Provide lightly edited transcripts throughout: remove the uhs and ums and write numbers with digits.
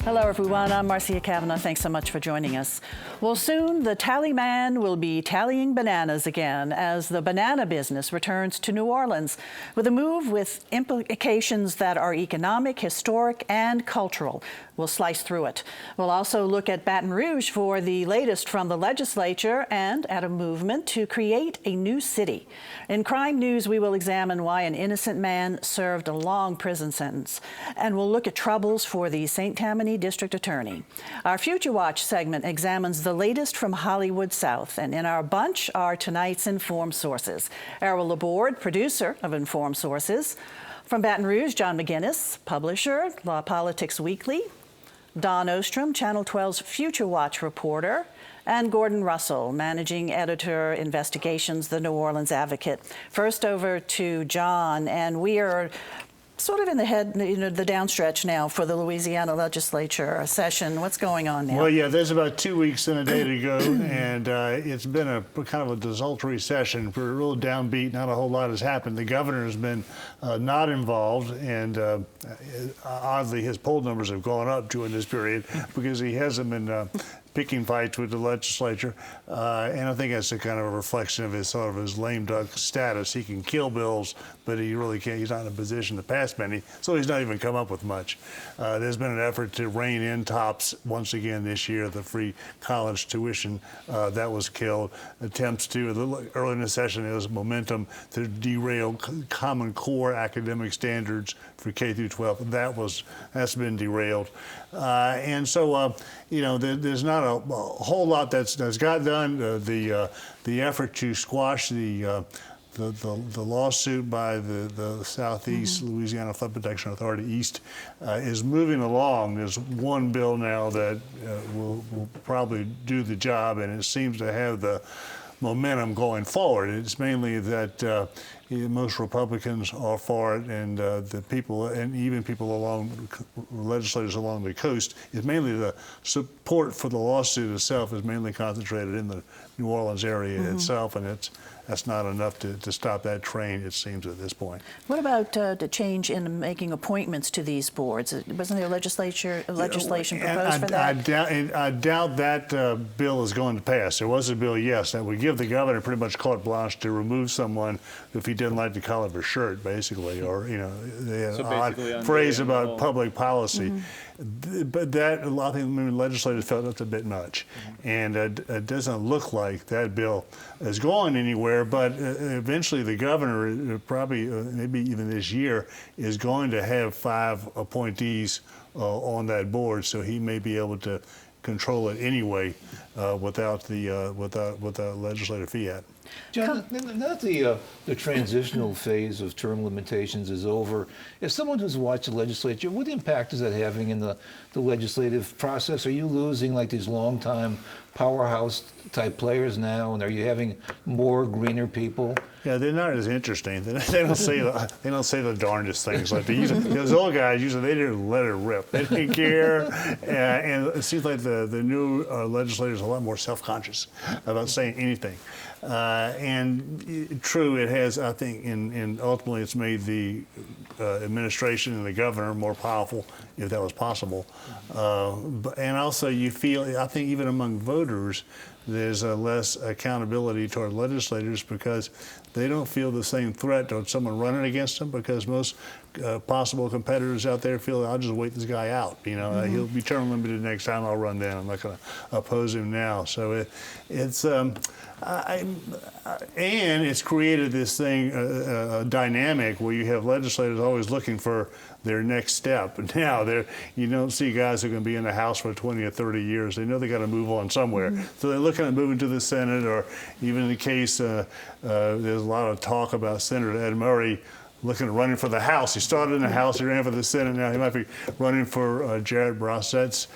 Hello, everyone. I'm Marcia Kavanaugh. Thanks so much for joining us. Well, soon the tally man will be tallying bananas again as the banana business returns to New Orleans with a move with implications that are economic, historic, and cultural. We'll slice through it. We'll also look at Baton Rouge for the latest from the legislature and at a movement to create a new city. In crime news, we will examine why an innocent man served a long prison sentence. And we'll look at troubles for the St. Tammany District Attorney. Our Future Watch segment examines the latest from Hollywood South. And in our bunch are tonight's Informed Sources. Errol Laborde, producer of Informed Sources. From Baton Rouge, John McGinnis, publisher, Law Politics Weekly. Don Ostrom, Channel 12's Future Watch reporter, and Gordon Russell, managing editor, investigations, the New Orleans Advocate. First over to John, and we are sort of in the the downstretch now for the Louisiana legislature session. What's going on now? Well, yeah, there's about 2 weeks and a day to go, and it's been a kind of a desultory session. We're a real downbeat. Not a whole lot has happened. The governor has been not involved, and oddly, his poll numbers have gone up during this period because he hasn't been picking fights with the legislature, and I think that's a kind of a reflection of his sort of his lame duck status. He can kill bills, but he really can't. He's not in a position to pass many, so he's not even come up with much. There's been an effort to rein in TOPS once again this year, the free college tuition that was killed. Attempts to early in the session, there was momentum to derail Common Core academic standards for K through 12. That's been derailed, and so there's not a whole lot that's got done. The effort to squash the lawsuit by the Southeast Louisiana Flood Protection Authority East is moving along. There's one bill now that will probably do the job, and it seems to have the momentum going forward. It's mainly that most Republicans are for it, and the people, and even people legislators along the coast, is mainly the support for the lawsuit itself is mainly concentrated in the New Orleans area itself, and that's not enough to stop that train, it seems, at this point. What about the change in making appointments to these boards? Wasn't there legislation proposed for that? I doubt that bill is going to pass. There was a bill, yes, that would give the governor pretty much carte blanche to remove someone if he didn't like the color of her shirt, basically, or they had an odd phrase about public policy. But that, a lot of legislators felt that's a bit much. And it doesn't look like that bill is going anywhere, but eventually the governor, probably maybe even this year, is going to have 5 appointees on that board, so he may be able to control it anyway without legislative fiat. John, now that the transitional phase of term limitations is over, as someone who's watched the legislature, what impact is that having in the legislative process? Are you losing like these long-time powerhouse-type players now, and are you having more greener people? Yeah, they're not as interesting. They don't say the darndest things like those old guys. Usually they didn't let it rip. They didn't care, and it seems like the new legislators are a lot more self-conscious about saying anything. And true, it has. I think, and ultimately, it's made the administration and the governor more powerful, if that was possible. And also, you feel. I think even among voters, there's less accountability toward legislators because they don't feel the same threat toward someone running against them, because most possible competitors out there feel, I'll just wait this guy out. He'll be term limited next time, I'll run down. I'm not going to oppose him now. So it's and it's created this thing, a dynamic where you have legislators always looking for their next step. And now you don't see guys who are going to be in the House for 20 or 30 years. They know they got to move on somewhere. So they're looking at moving to the Senate, or even in the case, there's a lot of talk about Senator Ed Murray looking at running for the House. He started in the House, he ran for the Senate. Now he might be running for Jared Brossett's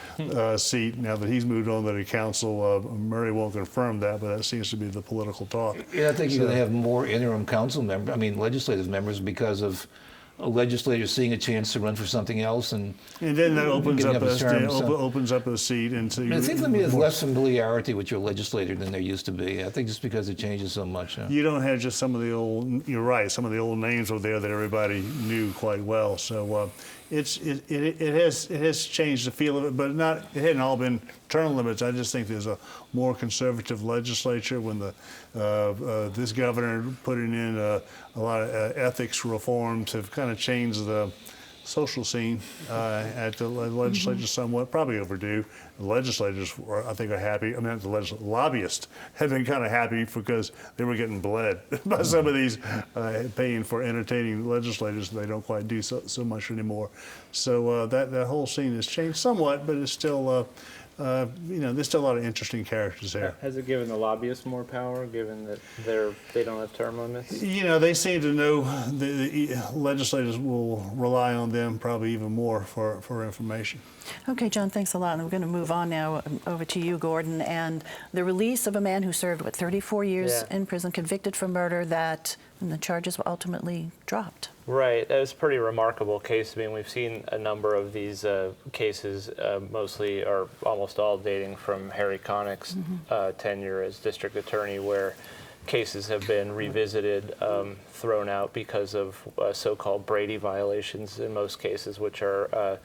seat now that he's moved on to the council. Murray won't confirm that, but that seems to be the political talk. Yeah, I think you're going to have more interim legislative members because of a legislator seeing a chance to run for something else, and then that opens up a seat. And so it seems to me there's less familiarity with your legislator than there used to be. I think just because it changes so much. You don't have just some of the old. You're right. Some of the old names were there that everybody knew quite well. So it has changed the feel of it, but it hadn't all been term limits. I just think there's a more conservative legislature when this governor putting in a lot of ethics reforms have kind of changed the social scene at the legislature somewhat, probably overdue. The legislators, I think, are happy. I mean, the lobbyists have been kind of happy because they were getting bled by some of these paying for entertaining legislators. They don't quite do so much anymore. So that whole scene has changed somewhat, but it's still, there's still a lot of interesting characters there. Has it given the lobbyists more power, given that they don't have term limits? They seem to know the legislators will rely on them probably even more for information. Okay, John, thanks a lot. And we're going to move on now over to you, Gordon, and the release of a man who served, 34 years in prison, convicted for murder, and the charges were ultimately dropped. Right. It was a pretty remarkable case. I mean, we've seen a number of these cases, mostly or almost all dating from Harry Connick's tenure as district attorney, where cases have been revisited, thrown out because of so-called Brady violations in most cases, which are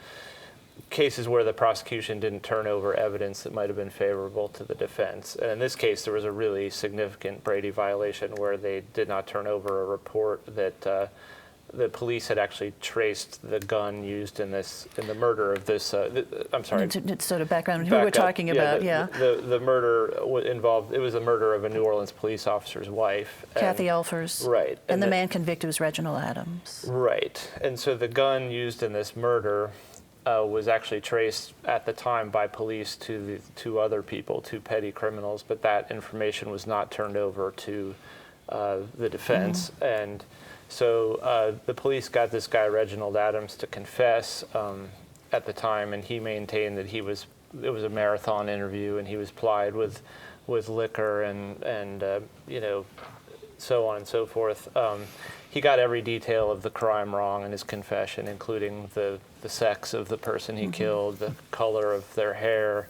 cases where the prosecution didn't turn over evidence that might have been favorable to the defense. And in this case, there was a really significant Brady violation where they did not turn over a report that the police had actually traced the gun used in the murder of this. I'm sorry. It's sort of background. Who we're talking about? The murder involved. It was the murder of a New Orleans police officer's wife, Kathy Elfers. Right. And the man convicted was Reginald Adams. Right. And so the gun used in this murder was actually traced at the time by police to the two other people, two petty criminals, but that information was not turned over to the defense. And so the police got this guy, Reginald Adams, to confess at the time, and he maintained that it was a marathon interview, and he was plied with liquor and so on and so forth. He got every detail of the crime wrong in his confession, including the sex of the person he killed, the color of their hair,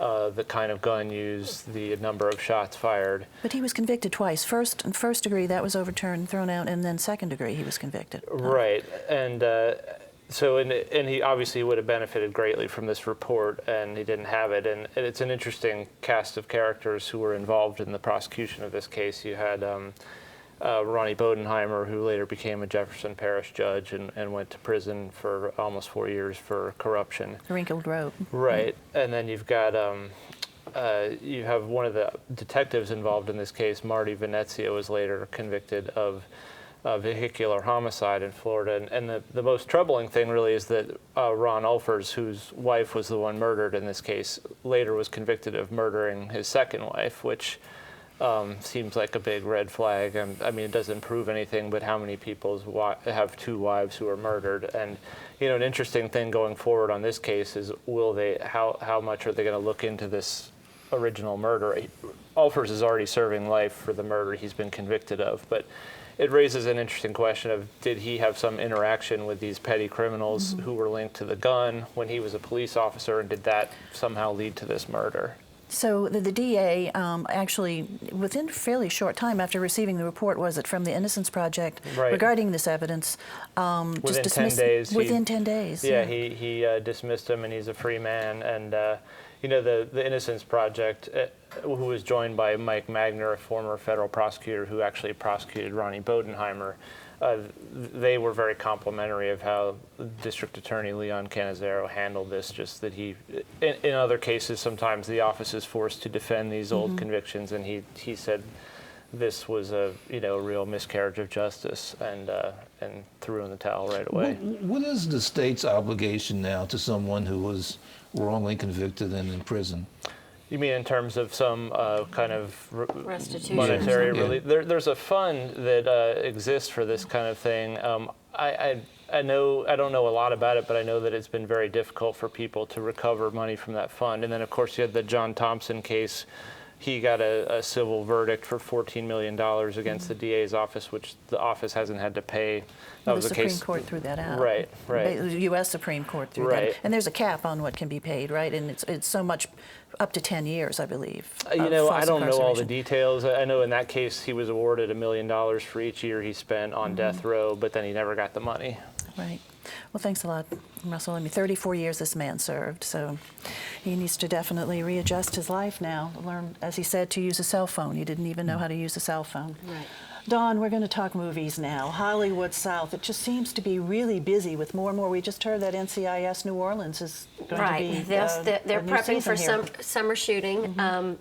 the kind of gun used, the number of shots fired. But he was convicted twice. First degree, that was overturned, thrown out, and then second degree, he was convicted. Right, and and he obviously would have benefited greatly from this report, and he didn't have it. And it's an interesting cast of characters who were involved in the prosecution of this case. You had Ronnie Bodenheimer, who later became a Jefferson Parish judge and went to prison for almost 4 years for corruption. Wrinkled rope. Right, and then you've got you have one of the detectives involved in this case, Marty Venezia, was later convicted of vehicular homicide in Florida. And the most troubling thing really is that Ron Ulfers, whose wife was the one murdered in this case, later was convicted of murdering his second wife, which seems like a big red flag. I mean, it doesn't prove anything, but how many people have two wives who are murdered? And an interesting thing going forward on this case is how much are they going to look into this original murder? Ulfers is already serving life for the murder he's been convicted of, but it raises an interesting question of, did he have some interaction with these petty criminals who were linked to the gun when he was a police officer, and did that somehow lead to this murder? So the DA actually, within a fairly short time after receiving the report, was it, from the Innocence Project regarding this evidence, within 10 days. Within 10 days. Yeah, he dismissed him, and he's a free man. And the Innocence Project, who was joined by Mike Magner, a former federal prosecutor who actually prosecuted Ronnie Bodenheimer, they were very complimentary of how District Attorney Leon Cannizzaro handled this. Just that in other cases, sometimes the office is forced to defend these old convictions, and he said this was a real miscarriage of justice, and threw in the towel right away. What is the state's obligation now to someone who was wrongly convicted and in prison? You mean in terms of some kind of restitution, monetary relief? There's a fund that exists for this kind of thing. I don't know a lot about it, but I know that it's been very difficult for people to recover money from that fund. And then, of course, you had the John Thompson case. He got a civil verdict for $14 million against the DA's office, which the office hasn't had to pay. That was the the Supreme case. Court threw that out. Right. The U.S. Supreme Court threw that out. And there's a cap on what can be paid, right? And it's so much, up to 10 years, I believe. I don't know all the details. I know in that case he was awarded $1 million for each year he spent on death row, but then he never got the money. Right. Well, thanks a lot, Russell. 34 years this man served, so he needs to definitely readjust his life now. Learn, as he said, to use a cell phone. He didn't even know how to use a cell phone. Right. Dawn, we're going to talk movies now. Hollywood South. It just seems to be really busy with more and more. We just heard that NCIS New Orleans is going to be They're a new prepping for season here. summer shooting.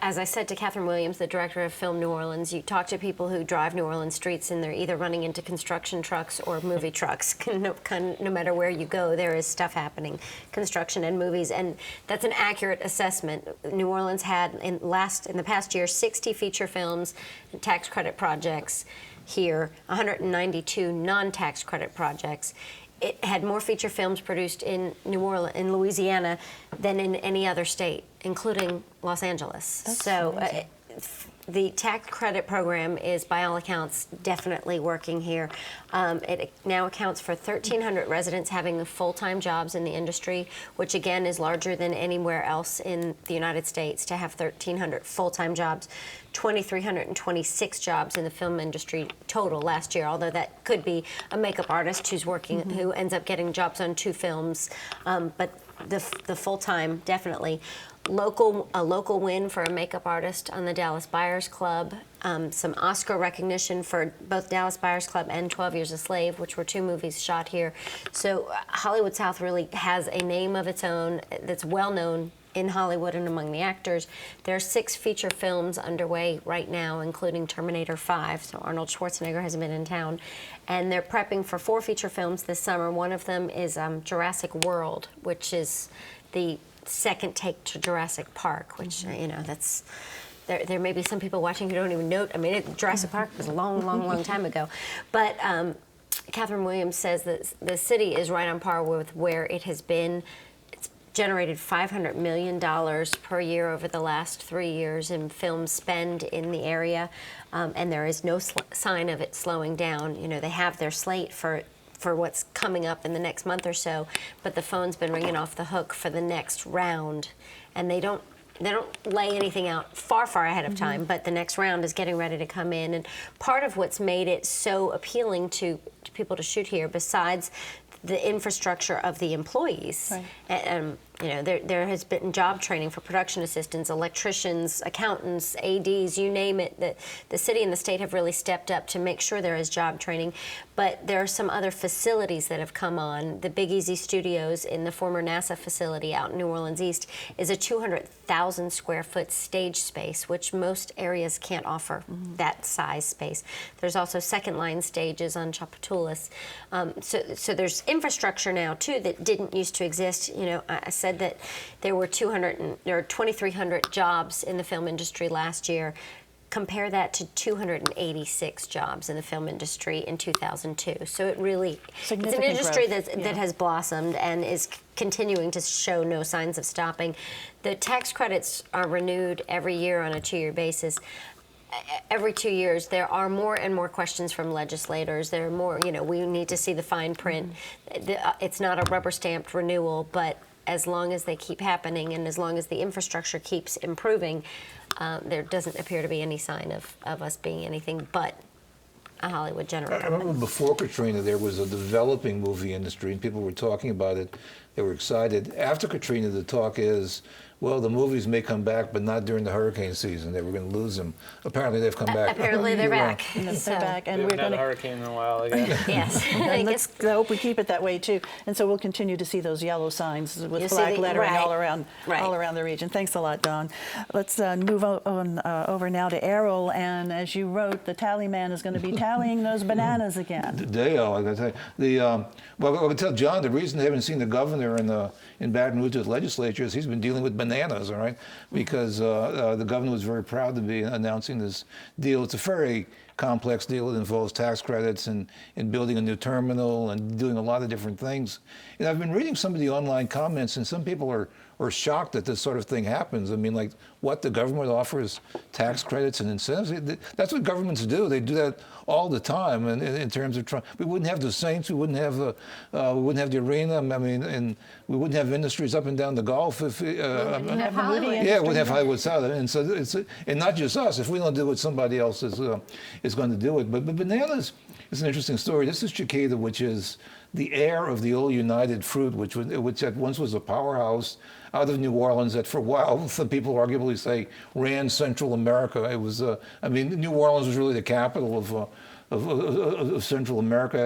As I said to Catherine Williams, the director of Film New Orleans, you talk to people who drive New Orleans streets and they're either running into construction trucks or movie trucks. No matter where you go, there is stuff happening, construction and movies, and that's an accurate assessment. New Orleans had, in the past year, 60 feature films and tax credit projects here, 192 non-tax credit projects. It had more feature films produced in Louisiana, than in any other state, including Los Angeles. That's so amazing. the tax credit program is, by all accounts, definitely working here. It now accounts for 1,300 residents having full-time jobs in the industry, which again is larger than anywhere else in the United States to have 1,300 full-time jobs. 2,326 jobs in the film industry total last year, although that could be a makeup artist who's working, who ends up getting jobs on 2 films. But the full-time, definitely. A local win for a makeup artist on the Dallas Buyers Club. Some Oscar recognition for both Dallas Buyers Club and 12 Years a Slave, which were 2 movies shot here. So Hollywood South really has a name of its own that's well known in Hollywood and among the actors. There are 6 feature films underway right now, including Terminator 5, so Arnold Schwarzenegger has been in town. And they're prepping for 4 feature films this summer. One of them is Jurassic World, which is the second take to Jurassic Park, which, that's... There may be some people watching who don't even know. I mean, Jurassic Park was a long, long, long time ago. But Catherine Williams says that the city is right on par with where it has been. Generated $500 million per year over the last 3 years in film spend in the area, and there is no sign of it slowing down. They have their slate for what's coming up in the next month or so, but the phone's been ringing off the hook for the next round, and they don't lay anything out far ahead of time, but the next round is getting ready to come in. And part of what's made it so appealing to people to shoot here, besides the infrastructure of the employees. Right. There has been job training for production assistants, electricians, accountants, ADs, you name it. The city and the state have really stepped up to make sure there is job training. But there are some other facilities that have come on. The Big Easy Studios in the former NASA facility out in New Orleans East is a 200,000 square foot stage space, which most areas can't offer that size space. There's also second line stages on Tchoupitoulas. So there's infrastructure now too that didn't used to exist. I said that there were 2,300 jobs in the film industry last year. Compare that to 286 jobs in the film industry in 2002. So it really, it's an industry that has blossomed and is continuing to show no signs of stopping. The tax credits are renewed every year on a 2-year basis. Every 2 years, there are more and more questions from legislators. There are more, we need to see the fine print. It's not a rubber-stamped renewal, but as long as they keep happening and as long as the infrastructure keeps improving, there doesn't appear to be any sign of us being anything but a Hollywood generator. I remember before Katrina, there was a developing movie industry, and people were talking about it. They were excited. After Katrina, the talk is, well, the movies may come back, but not during the hurricane season. They were going to lose them. Apparently, they've come back. Apparently, they're back. They're back, and We we're haven't had going a to. hurricane in a while again. Yes. And let's hope we keep it that way too. And so we'll continue to see those yellow signs with black lettering all around the region. Thanks a lot, Dawn. Let's move on over now to Errol. And as you wrote, the tally man is going to be tallying those bananas again. Dale, I got to tell you, well, I can tell John the reason they haven't seen the governor in Baton Rouge's legislature is he's been dealing with bananas, all right? Because the governor was very proud to be announcing this deal. It's a very complex deal. It involves tax credits and building a new terminal and doing a lot of different things. And I've been reading some of the online comments, and some people are shocked that this sort of thing happens. I mean, like, what, the government offers tax credits and incentives? That's what governments do. They do that all the time. And in terms of trying, we wouldn't have the Saints, we wouldn't have the arena. I mean, and we wouldn't have industries up and down the Gulf if we wouldn't have Hollywood. yeah, we'd have Hollywood South. And so and not just us. If we don't do it, somebody else is going to do it. But bananas, It's an interesting story. This is Chiquita, which is the heir of the old United Fruit, which at once was a powerhouse out of New Orleans that for a while, some people arguably say, ran Central America. It was, New Orleans was really the capital of Central America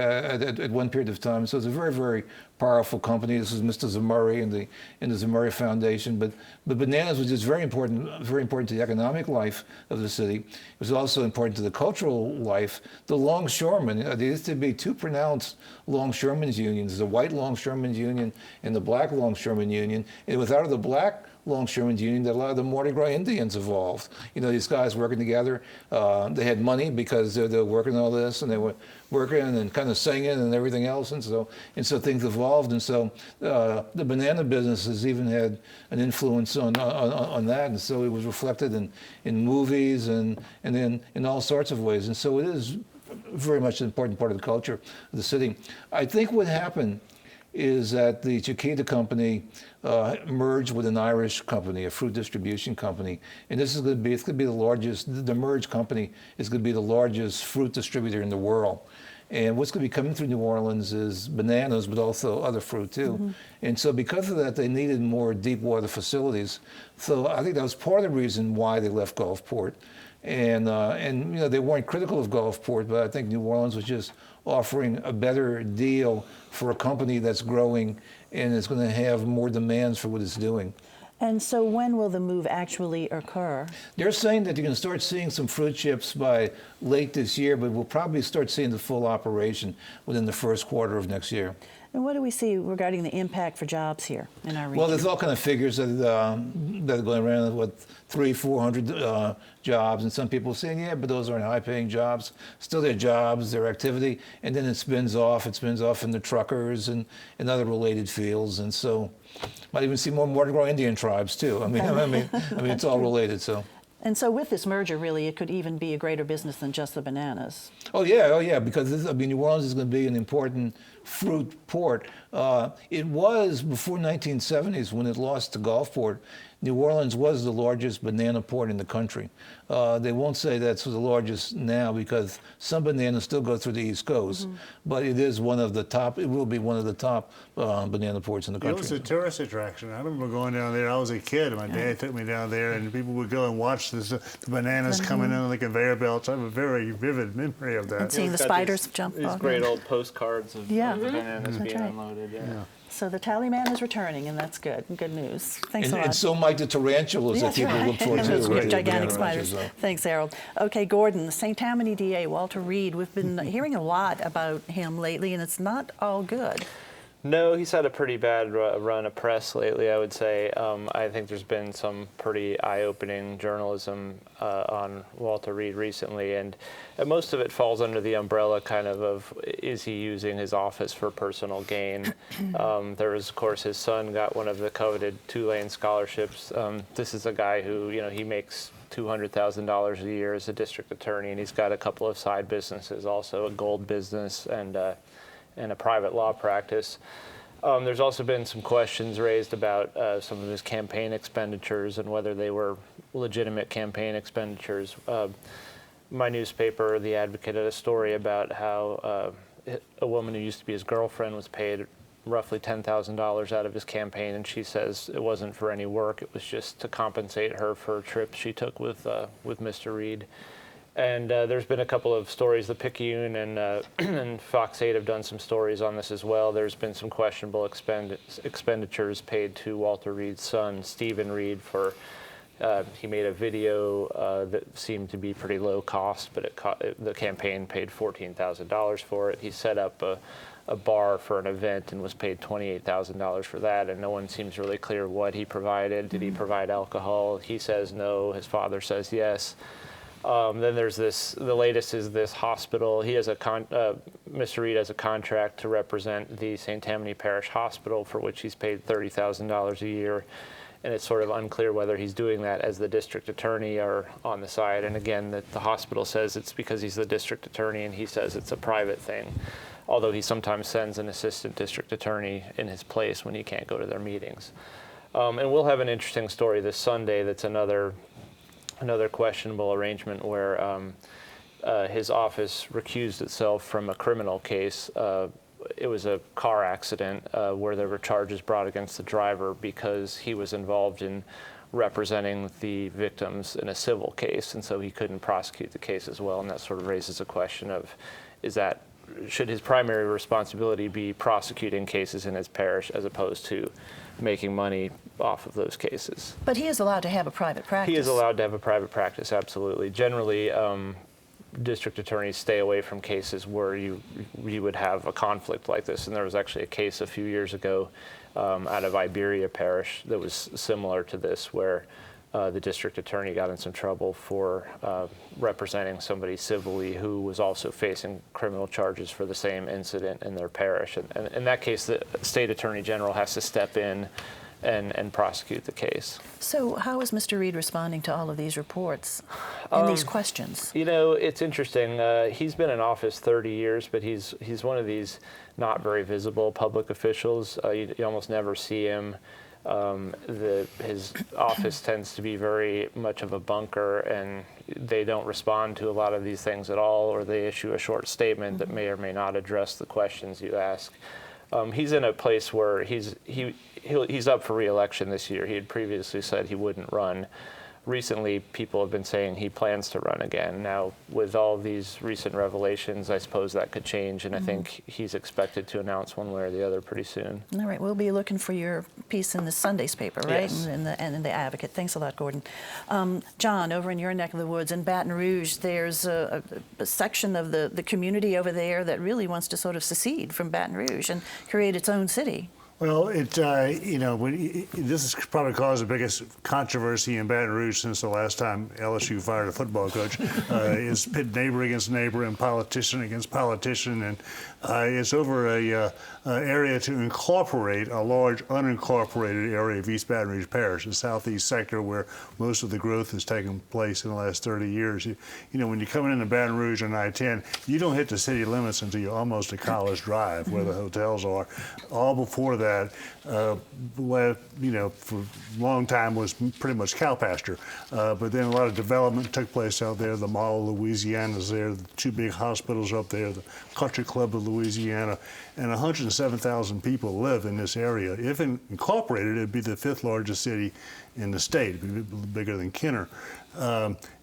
at one period of time. So it's a very, very powerful company. This is Mr. Zamuri and the Zamuri Foundation. But bananas was just very important to the economic life of the city. It was also important to the cultural life. The longshoremen, there used to be two pronounced longshoremen's unions, the white longshoremen's union and the black longshoremen union. And without the black longshoremen's union, that a lot of the Mardi Gras Indians evolved. These guys working together. They had money because they're working all this, and they were working and kind of singing and everything else, and so things evolved. And so the banana business has even had an influence on that, and so it was reflected in movies and then in all sorts of ways. And so it is very much an important part of the culture of the city. I think what happened is that the Chiquita company merged with an Irish company, a fruit distribution company, and it's going to be the largest. The merged company is going to be the largest fruit distributor in the world. And what's going to be coming through New Orleans is bananas, but also other fruit too. Mm-hmm. And so because of that, they needed more deep water facilities. So I think that was part of the reason why they left Gulfport. And they weren't critical of Gulfport, but I think New Orleans was just offering a better deal for a company that's growing and is going to have more demands for what it's doing. And so when will the move actually occur? They're saying that you're going to start seeing some fruit ships by late this year, but we'll probably start seeing the full operation within the first quarter of next year. And what do we see regarding the impact for jobs here in our region? Well, there's all kind of figures that are going around with 300-400 jobs, and some people are saying, yeah, but those aren't high-paying jobs. Still, they're jobs, their activity, and then it spins off. It spins off into truckers and other related fields, and so might even see more Mardi Gras Indian tribes too. I mean, it's all related. So. And so with this merger, really, it could even be a greater business than just the bananas. Oh yeah, because New Orleans is going to be an important fruit port. It was before 1970s when it lost to Gulfport. New Orleans was the largest banana port in the country. They won't say that's the largest now because some bananas still go through the East Coast, but it is one of the top. It will be one of the top banana ports in the country. It was a tourist attraction. I remember going down there. I was a kid. My dad took me down there, and people would go and watch the bananas coming in on the conveyor belts. I have a very vivid memory of that. And seeing the spiders jump these off. great old postcards of the bananas being right. unloaded. Yeah. So the tally man is returning, and that's good. Good news. Thanks a lot. And so might the tarantulas that people look for too. Those Right? gigantic spiders. Thanks, Harold. Okay, Gordon, the St. Tammany DA, Walter Reed. We've been hearing a lot about him lately, and it's not all good. No, he's had a pretty bad run of press lately, I would say. I think there's been some pretty eye-opening journalism on Walter Reed recently, and most of it falls under the umbrella kind of is he using his office for personal gain? There was, of course, his son got one of the coveted Tulane scholarships. This is a guy who, he makes $200,000 a year as a district attorney, and he's got a couple of side businesses, also a gold business and a private law practice. There's also been some questions raised about some of his campaign expenditures and whether they were legitimate campaign expenditures. My newspaper, The Advocate, had a story about how a woman who used to be his girlfriend was paid roughly $10,000 out of his campaign, and she says it wasn't for any work. It was just to compensate her for trips she took with Mr. Reed. And there's been a couple of stories. The Picayune and Fox 8 have done some stories on this as well. There's been some questionable expenditures paid to Walter Reed's son, Stephen Reed, for he made a video that seemed to be pretty low cost, but the campaign paid $14,000 for it. He set up a bar for an event and was paid $28,000 for that, and no one seems really clear what he provided. Did he provide alcohol? He says no. His father says yes. Then there's the latest is this hospital. He has Mr. Reed has a contract to represent the St. Tammany Parish Hospital, for which he's paid $30,000 a year. And it's sort of unclear whether he's doing that as the district attorney or on the side. And again, the hospital says it's because he's the district attorney, and he says it's a private thing. Although he sometimes sends an assistant district attorney in his place when he can't go to their meetings. And we'll have an interesting story this Sunday that's another questionable arrangement where his office recused itself from a criminal case. It was a car accident where there were charges brought against the driver because he was involved in representing the victims in a civil case, and so he couldn't prosecute the case as well. And that sort of raises a question of, should his primary responsibility be prosecuting cases in his parish as opposed to making money off of those cases? But he is allowed to have a private practice. He is allowed to have a private practice, absolutely. Generally, district attorneys stay away from cases where you would have a conflict like this. And there was actually a case a few years ago out of Iberia Parish that was similar to this, where the district attorney got in some trouble for representing somebody civilly who was also facing criminal charges for the same incident in their parish. And in that case, the state attorney general has to step in and prosecute the case. So how is Mr. Reed responding to all of these reports and these questions? You know, it's interesting. He's been in office 30 years, but he's one of these not very visible public officials. You almost never see him. His office tends to be very much of a bunker, and they don't respond to a lot of these things at all, or they issue a short statement that may or may not address the questions you ask. He's in a place where he's up for re-election this year. He had previously said he wouldn't run. Recently, people have been saying he plans to run again. Now, with all these recent revelations, I suppose that could change, and I think he's expected to announce one way or the other pretty soon. All right, we'll be looking for your piece in the Sunday's paper, right? Yes. And in the Advocate. Thanks a lot, Gordon. John, over in your neck of the woods in Baton Rouge, there's a section of the community over there that really wants to sort of secede from Baton Rouge and create its own city. Well, this has probably caused the biggest controversy in Baton Rouge since the last time LSU fired a football coach. It's pit neighbor against neighbor and politician against politician, and it's over a area to incorporate a large unincorporated area of East Baton Rouge Parish, the southeast sector where most of the growth has taken place in the last 30 years. You know, when you're coming into Baton Rouge on I-10, you don't hit the city limits until you're almost to College Drive, where the hotels are. All before that, for a long time was pretty much cow pasture. But then a lot of development took place out there. The Mall of Louisiana is there, the two big hospitals up there, the Country Club of Louisiana, and 107,000 people live in this area. If incorporated, it'd be the 5th largest city in the state. It'd be bigger than Kenner.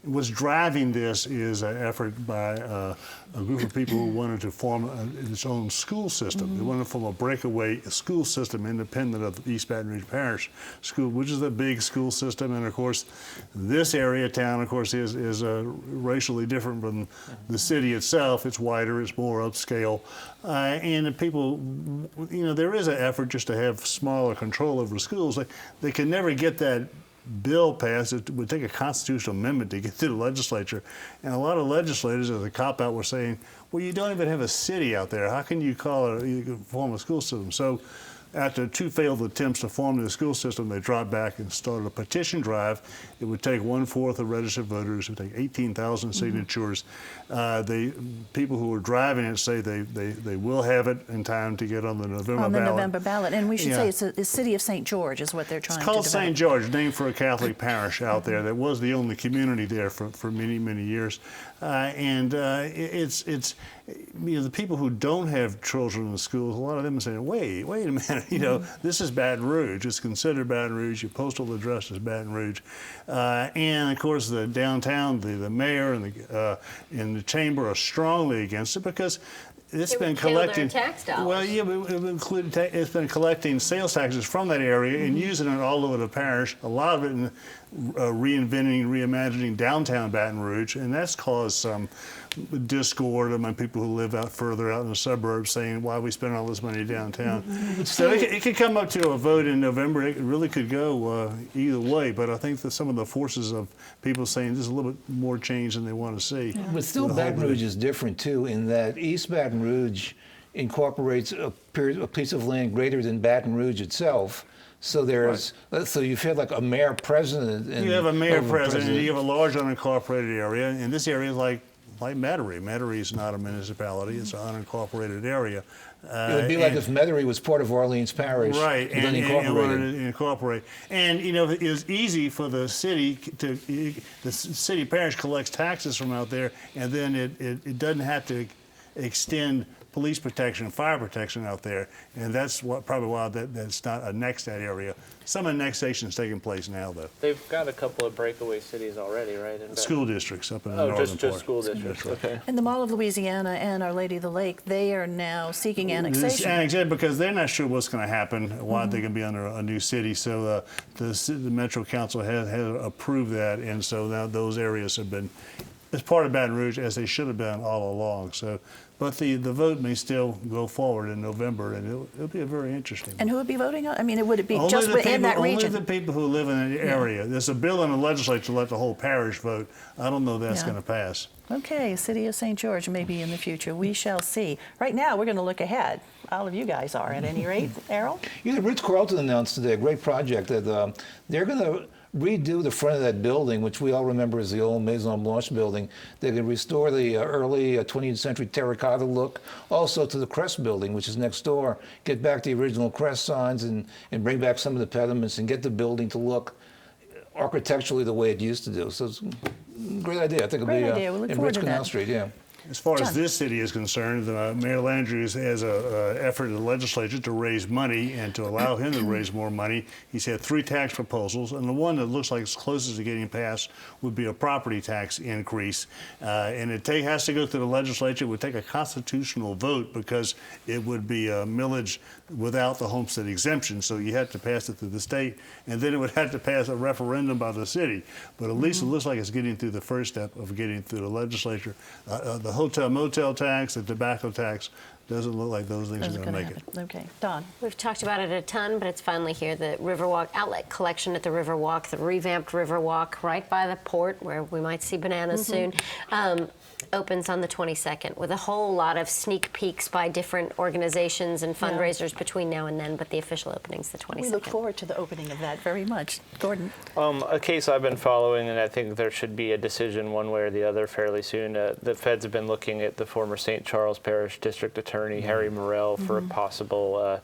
What's driving this is an effort by a group of people who wanted to form its own school system. They wanted to form a breakaway school system independent of the East Baton Rouge Parish School, which is a big school system. And of course, this area of town, of course, is racially different from the city itself. It's wider, it's more upscale. And the people, there is an effort just to have smaller control over schools. They can never get that bill passed. It would take a constitutional amendment to get through the legislature. And a lot of legislators, as a cop-out, were saying, well, you don't even have a city out there. How can you form a school system? So after 2 failed attempts to form the school system, they dropped back and started a petition drive. It would take 1/4 of registered voters. It would take 18,000 signatures. People who are driving it say they will have it in time to get on the November ballot. On the November ballot. And we should say it's the city of St. George is what they're trying to develop. It's called St. George, named for a Catholic parish out there that was the only community there for many, many years. It's the people who don't have children in the schools, a lot of them are saying, wait a minute, this is Baton Rouge. It's considered Baton Rouge. Your postal address is Baton Rouge. And of course, the downtown, the mayor and the chamber are strongly against it because it's been collecting tax dollars. Well, yeah, it's been collecting sales taxes from that area and using it all over the parish. A lot of it in reimagining downtown Baton Rouge, and that's caused some discord among people who live out further out in the suburbs, saying, "Why are we spending all this money downtown?" So it could come up to a vote in November. It really could go either way. But I think that some of the forces of people saying there's a little bit more change than they want to see. But still, Baton Rouge is different too, in that East Baton Rouge incorporates a piece of land greater than Baton Rouge itself. So so you feel like a mayor-president. You have a mayor-president, and you have a large unincorporated area, and this area is like like Metairie. Metairie is not a municipality; it's an unincorporated area. It would be like if Metairie was part of Orleans Parish, right? but then incorporated. Incorporate. And you know, it was easy for the city to the city parish collects taxes from out there, and then it doesn't have to extend police protection and fire protection out there, and that's probably why that's not annexed that area. Some annexation is taking place now, though. They've got a couple of breakaway cities already, right? School districts up in the northern part. Just school districts. Okay. And the Mall of Louisiana and Our Lady of the Lake, they are now seeking annexation. Annexation because they're not sure what's going to happen, why they can be under a new city. So the Metro Council has approved that, and so now those areas have been as part of Baton Rouge as they should have been all along. So, but the vote may still go forward in November, and it'll be a very interesting. And who would be voting on? I mean, would it be only just within that region? Only the people who live in the area. There's a bill in the legislature to let the whole parish vote. I don't know if that's going to pass. Okay, City of St. George, maybe in the future. We shall see. Right now, we're going to look ahead. All of you guys are, at any rate. Errol? Yeah, Ritz-Carlton announced today a great project that they're going to redo the front of that building, which we all remember as the old Maison Blanche building. They're going to restore the early 20th century terracotta look, also to the Crest building, which is next door, get back the original Crest signs and bring back some of the pediments and get the building to look architecturally the way it used to do. So it's a great idea. I think Great it'll be idea. We look in forward Rich to Canal that. Street, yeah. As far John. as this city is concerned, Mayor Landrieu has an effort in the legislature to raise money, and to allow him to raise more money, he's had 3 tax proposals, and the one that looks like it's closest to getting passed would be a property tax increase. And it has to go through the legislature. It would take a constitutional vote because it would be a millage without the homestead exemption, so you have to pass it through the state, and then it would have to pass a referendum by the city. But at least it looks like it's getting through the first step of getting through the legislature. The hotel motel tax, the tobacco tax, doesn't look like those things are going to make it. Okay, Don. We've talked about it a ton, but it's finally here. The Riverwalk outlet collection at the Riverwalk, the revamped Riverwalk right by the port where we might see bananas soon, opens on the 22nd with a whole lot of sneak peeks by different organizations and fundraisers between now and then, but the official opening's the 22nd. We look forward to the opening of that very much. Gordon. A case I've been following, and I think there should be a decision one way or the other fairly soon. The feds have been looking at the former St. Charles Parish District Attorney, Harry Morrell, for a possible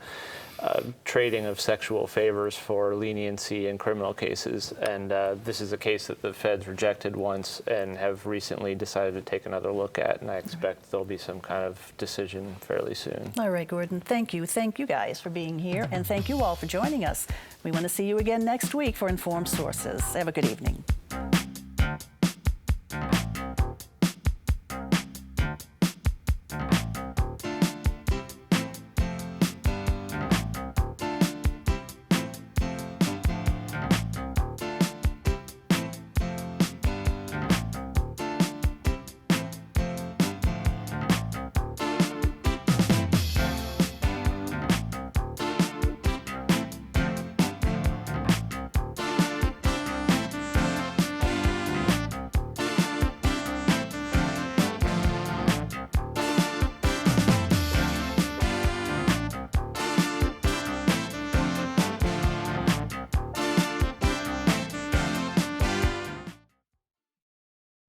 trading of sexual favors for leniency in criminal cases. And this is a case that the feds rejected once and have recently decided to take another look at, and I expect there'll be some kind of decision fairly soon. All right, Gordon. Thank you. Thank you guys for being here, and thank you all for joining us. We want to see you again next week for Informed Sources. Have a good evening.